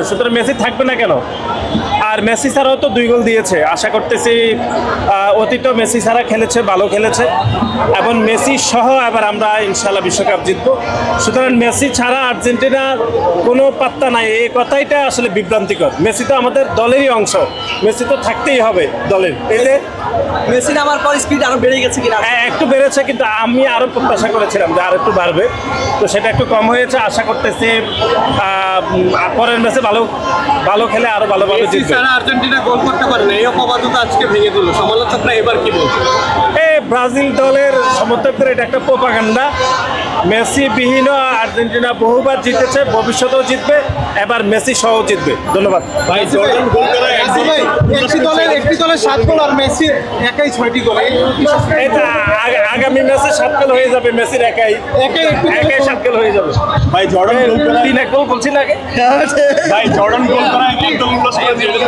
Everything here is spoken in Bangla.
সুতরাং মেসি থাকবে না কেন? আর মেসি ছাড়াও তো 2 গোল দিয়েছে। আশা করতেছি অতীতও মেসি ছাড়া খেলেছে, ভালো খেলেছে, এবং মেসি সহ এবার আমরা ইনশাল্লাহ বিশ্বকাপ জিতবো। সুতরাং মেসি ছাড়া আর্জেন্টিনার কোনো পাত্তা নাই, এই কথাইটা আসলে বিভ্রান্তিকর। মেসি তো আমাদের দলেরই অংশ, মেসি তো থাকতেই হবে দলের। এই যে মেসি নামার পর স্পিড আরো বেড়ে গেছে কিনা? একটু বেড়েছে, কিন্তু আমি আরও প্রত্যাশা করেছিলাম যে আর একটু বাড়বে, তো সেটা একটু কম হয়েছে। আশা করতেছি পরের ম্যাচে ভালো ভালো খেলে আরো ভালোভাবে জিতবে। আর্জেন্টিনা গোল করতে পারে না, এই অপবাদতা আজকে ভেঙে দিল। সমালোচকরা এবার কি বলছে? এই ব্রাজিল দলের সমর্থকদের এটা একটা প্রোপাগান্ডা। মেসি বিহীন আর্জেন্টিনা বহুবার জিতেছে, ভবিষ্যতেও জিতবে, এবার মেসি সহ জিতবে। ধন্যবাদ ভাই জর্ডান গোল করা একটি দলের 7 গোল আর মেসি একাই 6টি গোল। এটা আগামী ম্যাচে 7 গোল হয়ে যাবে, মেসির একাই 7 গোল হয়ে যাবে। ভাই জর্ডান গোল করা 3 গোল বলছি না আগে। ভাই জর্ডান গোল করা একদম উল্লাস করে দিয়েছে।